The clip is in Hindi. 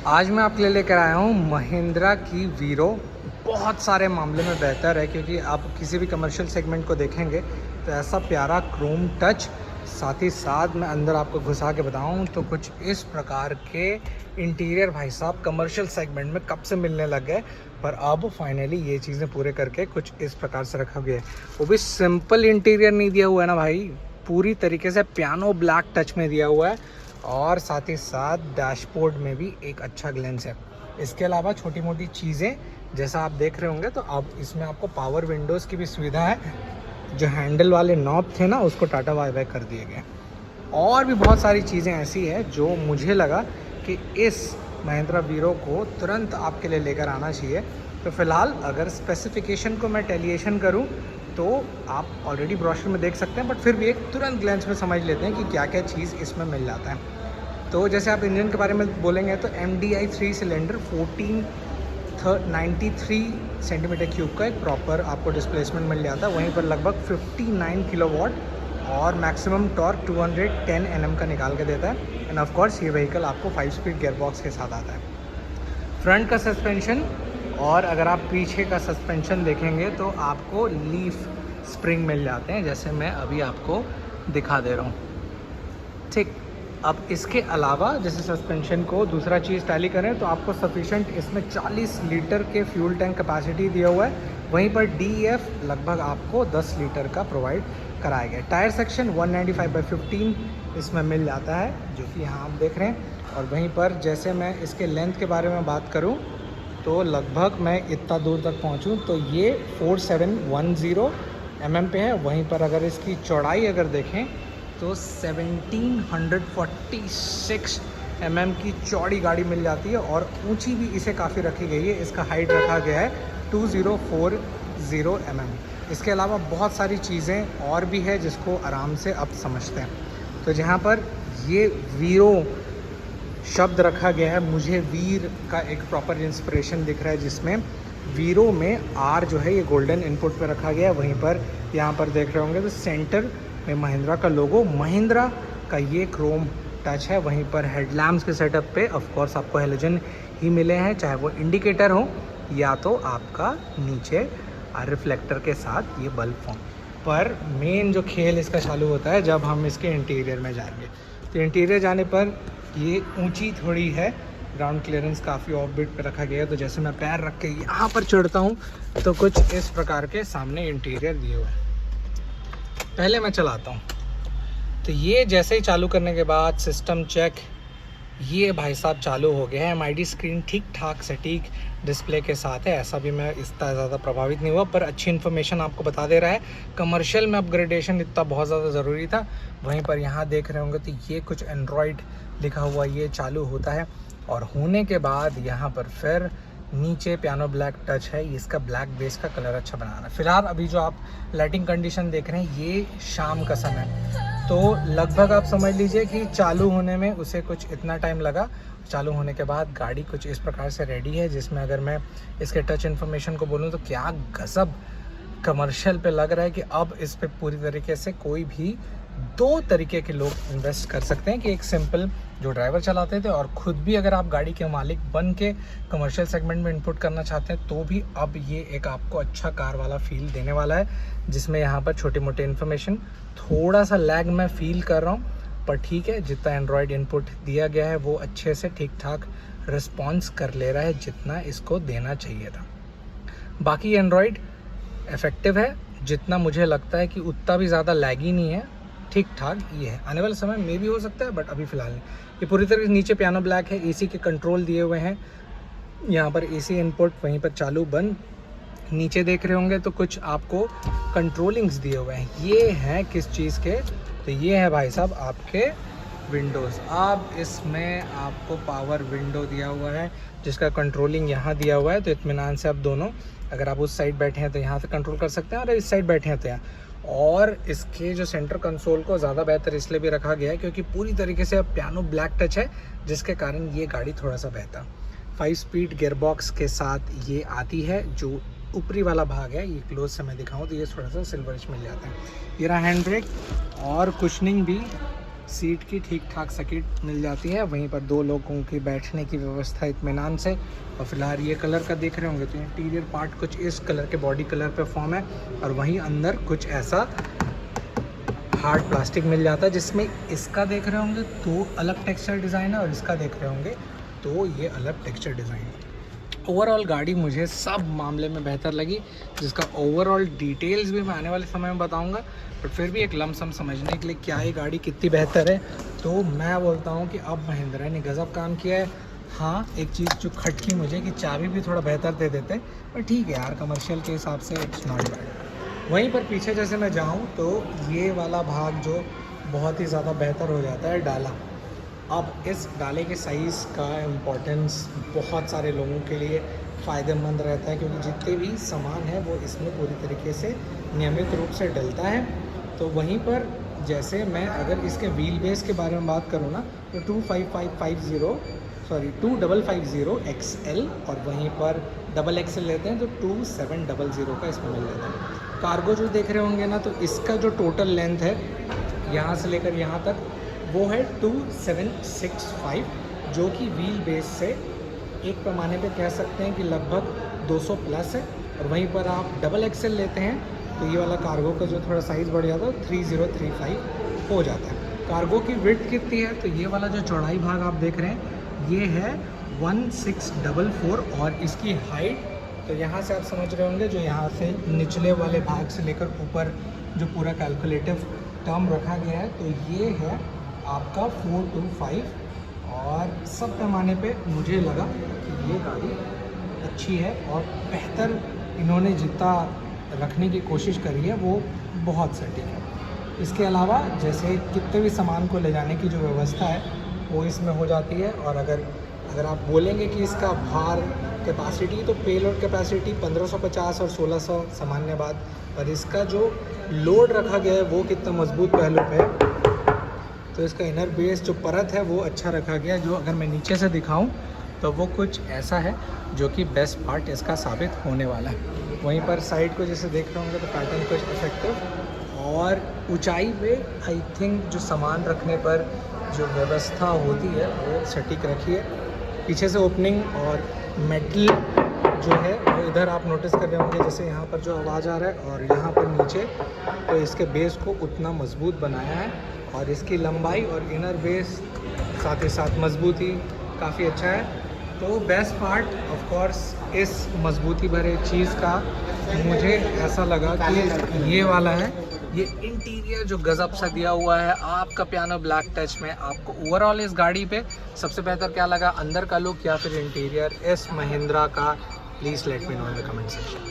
आज मैं आपके लिए लेकर आया हूँ महिंद्रा की वीरो। बहुत सारे मामले में बेहतर है, क्योंकि आप किसी भी कमर्शियल सेगमेंट को देखेंगे तो ऐसा प्यारा क्रोम टच, साथ ही साथ मैं अंदर आपको घुसा के बताऊँ तो कुछ इस प्रकार के इंटीरियर भाई साहब कमर्शियल सेगमेंट में कब से मिलने लग गए, पर अब फाइनली ये चीज़ें पूरे करके कुछ इस प्रकार से रखा गया है। वो भी सिंपल इंटीरियर नहीं दिया हुआ है ना भाई, पूरी तरीके से पियानो ब्लैक टच में दिया हुआ है, और साथ ही साथ डैशबोर्ड में भी एक अच्छा ग्लेंस है। इसके अलावा छोटी मोटी चीज़ें जैसा आप देख रहे होंगे, तो अब इसमें आपको पावर विंडोज़ की भी सुविधा है। जो हैंडल वाले नॉब थे ना, उसको टाटा बाय बाय कर दिए गए। और भी बहुत सारी चीज़ें ऐसी हैं जो मुझे लगा कि इस महिंद्रा वीरो को तुरंत आपके लिए लेकर आना चाहिए। तो फ़िलहाल अगर स्पेसिफिकेशन को मैं टेलिएशन करूं तो आप ऑलरेडी ब्रोशर में देख सकते हैं, बट फिर भी एक तुरंत ग्लेंस में समझ लेते हैं कि क्या क्या चीज़ इसमें मिल जाता है। तो जैसे आप इंजन के बारे में बोलेंगे तो MDI 3 सिलेंडर 93 सेंटीमीटर क्यूब का एक प्रॉपर आपको डिस्प्लेसमेंट मिल जाता है। वहीं पर लगभग 59 किलोवाट और मैक्सिमम टॉर्क 210 Nm का निकाल के देता है। एंड ऑफ कोर्स ये व्हीकल आपको 5 स्पीड गियरबॉक्स के साथ आता है। फ्रंट का सस्पेंशन और अगर आप पीछे का सस्पेंशन देखेंगे तो आपको लीफ स्प्रिंग मिल जाते हैं, जैसे मैं अभी आपको दिखा दे रहा हूँ। ठीक, अब इसके अलावा जैसे सस्पेंशन को दूसरा चीज़ टैली करें तो आपको सफिशेंट इसमें 40 लीटर के फ्यूल टैंक कैपेसिटी दिया हुआ है। वहीं पर DEF लगभग आपको 10 लीटर का प्रोवाइड कराया गया। टायर सेक्शन 195/15 इसमें मिल जाता है, जो कि यहाँ आप देख रहे हैं। और वहीं पर जैसे मैं इसके लेंथ के बारे में बात करूँ तो लगभग मैं इतना दूर तक पहुँचूँ तो ये 4710 mm पे है। वहीं पर अगर इसकी चौड़ाई अगर देखें तो 1746 mm की चौड़ी गाड़ी मिल जाती है, और ऊंची भी इसे काफ़ी रखी गई है। इसका हाइट रखा गया है 2040 mm। इसके अलावा बहुत सारी चीज़ें और भी है जिसको आराम से आप समझते हैं। तो जहाँ पर ये वीरो शब्द रखा गया है, मुझे वीर का एक प्रॉपर इंस्पिरेशन दिख रहा है, जिसमें वीरो में R जो है ये गोल्डन इनपुट पे रखा गया है। वहीं पर यहाँ पर देख रहे होंगे तो सेंटर में महिंद्रा का लोगो, महिंद्रा का ये क्रोम टच है। वहीं पर हेडलैम्प्स के सेटअप पे ऑफ कोर्स आपको हेलोजन ही मिले हैं, चाहे वो इंडिकेटर हो या तो आपका नीचे रिफ्लेक्टर के साथ ये बल्ब फॉर्म। पर मेन जो खेल इसका चालू होता है जब हम इसके इंटीरियर में जाएंगे। तो इंटीरियर जाने पर ये ऊंची थोड़ी है, ग्राउंड क्लियरेंस काफ़ी ऑफ बिट पे रखा गया है। तो जैसे मैं पैर रख के यहाँ पर चढ़ता हूँ तो कुछ इस प्रकार के सामने इंटीरियर दिए हुए हैं। पहले मैं चलाता हूँ तो ये जैसे ही चालू करने के बाद सिस्टम चेक, ये भाई साहब चालू हो गया है। MID स्क्रीन ठीक ठाक सटीक डिस्प्ले के साथ है, ऐसा भी मैं इतना ज़्यादा प्रभावित नहीं हुआ, पर अच्छी इन्फॉर्मेशन आपको बता दे रहा है। कमर्शियल में अपग्रेडेशन इतना बहुत ज़्यादा ज़रूरी था। वहीं पर यहाँ देख रहे होंगे तो ये कुछ एंड्रॉयड लिखा हुआ ये चालू होता है, और होने के बाद यहाँ पर फिर नीचे पियानो ब्लैक टच है। इसका ब्लैक बेस का कलर अच्छा बनाना है। फिलहाल अभी जो आप लाइटिंग कंडीशन देख रहे हैं ये शाम का समय, तो लगभग आप समझ लीजिए कि चालू होने में उसे कुछ इतना टाइम लगा। चालू होने के बाद गाड़ी कुछ इस प्रकार से रेडी है, जिसमें अगर मैं इसके टच इन्फॉर्मेशन को बोलूँ तो क्या गजब कमर्शियल पे लग रहा है कि अब इस पे पूरी तरीके से कोई भी दो तरीके के लोग इन्वेस्ट कर सकते हैं, कि एक सिंपल जो ड्राइवर चलाते थे, और ख़ुद भी अगर आप गाड़ी के मालिक बन के कमर्शियल सेगमेंट में इनपुट करना चाहते हैं तो भी अब ये एक आपको अच्छा कार वाला फील देने वाला है। जिसमें यहाँ पर छोटे मोटे इन्फॉर्मेशन, थोड़ा सा लैग मैं फील कर रहा हूँ, पर ठीक है, जितना एंड्रॉयड इनपुट दिया गया है वो अच्छे से ठीक ठाक रिस्पॉन्स कर ले रहा है जितना इसको देना चाहिए था। बाकी एंड्रॉयड इफेक्टिव है, जितना मुझे लगता है कि उतना भी ज़्यादा लैगी नहीं है, ठीक ठाक ये है। आने वाले समय में भी हो सकता है, बट अभी फ़िलहाल नहीं। ये पूरी तरह से नीचे पियानो ब्लैक है, AC के कंट्रोल दिए हुए हैं, यहाँ पर AC इनपुट, वहीं पर चालू बंद। नीचे देख रहे होंगे तो कुछ आपको कंट्रोलिंग्स दिए हुए हैं, ये हैं किस चीज़ के, तो ये है भाई साहब आपके विंडोज़। अब इसमें आपको पावर विंडो दिया हुआ है, जिसका कंट्रोलिंग यहाँ दिया हुआ है। तो इत्मीनान से आप दोनों, अगर आप उस साइड बैठे हैं तो यहाँ से कंट्रोल कर सकते हैं, और इस साइड बैठे हैं तो यहाँ। और इसके जो सेंटर कंसोल को ज़्यादा बेहतर इसलिए भी रखा गया है क्योंकि पूरी तरीके से अब पियानो ब्लैक टच है, जिसके कारण ये गाड़ी थोड़ा सा बेहतर 5 स्पीड गियरबॉक्स के साथ ये आती है। जो ऊपरी वाला भाग है, ये क्लोज से मैं दिखाऊँ तो ये थोड़ा सा सिल्वरिश मिल जाता है। ये रहा हैंड ब्रेक, और कुशनिंग भी सीट की ठीक ठाक सीट मिल जाती है, वहीं पर 2 लोगों की बैठने की व्यवस्था इत्मीनान से। और फिलहाल ये कलर का देख रहे होंगे तो इंटीरियर पार्ट कुछ इस कलर के बॉडी कलर पे फॉर्म है, और वहीं अंदर कुछ ऐसा हार्ड प्लास्टिक मिल जाता है, जिसमें इसका देख रहे होंगे तो अलग टेक्सचर डिज़ाइन है और इसका देख रहे होंगे तो ये अलग टेक्सचर डिज़ाइन है। ओवरऑल गाड़ी मुझे सब मामले में बेहतर लगी, जिसका ओवरऑल डिटेल्स भी मैं आने वाले समय में बताऊंगा, बट फिर भी एक लमसम समझने के लिए क्या ये गाड़ी कितनी बेहतर है, तो मैं बोलता हूँ कि अब महिंद्रा ने गज़ब काम किया है। हाँ, एक चीज़ जो खटकी मुझे कि चाबी भी थोड़ा बेहतर दे देते, पर ठीक है यार, कमर्शियल के हिसाब से इट्स नॉट बैड। वहीं पर पीछे जैसे मैं जाऊँ तो ये वाला भाग जो बहुत ही ज़्यादा बेहतर हो जाता है, डाला। अब इस डाले के साइज़ का इम्पोर्टेंस बहुत सारे लोगों के लिए फ़ायदेमंद रहता है, क्योंकि जितने भी सामान है वो इसमें पूरी तरीके से नियमित रूप से डलता है। तो वहीं पर जैसे मैं अगर इसके व्हील बेस के बारे में बात करूँ ना, तो 2550 XL, और वहीं पर डबल XL लेते हैं तो 2700 का इसमें मिल जाता है। कार्गो जो देख रहे होंगे ना, तो इसका जो टोटल लेंथ है यहाँ से लेकर यहाँ तक वो है 2765, जो कि व्हील बेस से एक पैमाने पे कह सकते हैं कि लगभग 200 प्लस है। और वहीं पर आप डबल XL लेते हैं तो ये वाला कार्गो का जो थोड़ा साइज़ बढ़ जाता है 3035 हो जाता है। कार्गो की विड्थ कितनी है, तो ये वाला जो चौड़ाई भाग आप देख रहे हैं ये है 1644, और इसकी हाइट तो यहाँ से आप समझ रहे होंगे, जो यहाँ से निचले वाले भाग से लेकर ऊपर जो पूरा कैलकुलेटिव टर्म रखा गया है, तो ये है आपका 425। और सब पैमाने पे मुझे लगा कि ये गाड़ी अच्छी है, और बेहतर इन्होंने जितना रखने की कोशिश करी है वो बहुत सटीक है। इसके अलावा जैसे कितने भी सामान को ले जाने की जो व्यवस्था है वो इसमें हो जाती है। और अगर आप बोलेंगे कि इसका भार कैपेसिटी, तो पेलोड कैपेसिटी 1550 और 1600 सामान्य बात, और इसका जो लोड रखा गया है वो कितना मजबूत पहलू पे है, तो इसका इनर बेस जो परत है वो अच्छा रखा गया है, जो अगर मैं नीचे से दिखाऊं तो वो कुछ ऐसा है जो कि बेस्ट पार्ट इसका साबित होने वाला है। वहीं पर साइड को जैसे देख रहे होंगे तो पैटर्न कुछ इफेक्टिव, और ऊंचाई पे आई थिंक जो सामान रखने पर जो व्यवस्था होती है वो सटीक रखी है। पीछे से ओपनिंग और मेटल जो है वो इधर आप नोटिस कर रहे होंगे, जैसे यहाँ पर जो आवाज़ आ रहा है, और यहाँ पर नीचे तो इसके बेस को उतना मजबूत बनाया है, और इसकी लंबाई और इनर बेस साथ ही साथ मजबूती काफ़ी अच्छा है। तो बेस्ट पार्ट ऑफ कोर्स इस मजबूती भरे चीज़ का मुझे ऐसा लगा कि ये वाला है, ये इंटीरियर जो गजब सा दिया हुआ है आपका पियानो ब्लैक टच में। आपको ओवरऑल इस गाड़ी पे सबसे बेहतर क्या लगा, अंदर का लुक या फिर इंटीरियर इस महिंद्रा का? Please let me know in the comment section.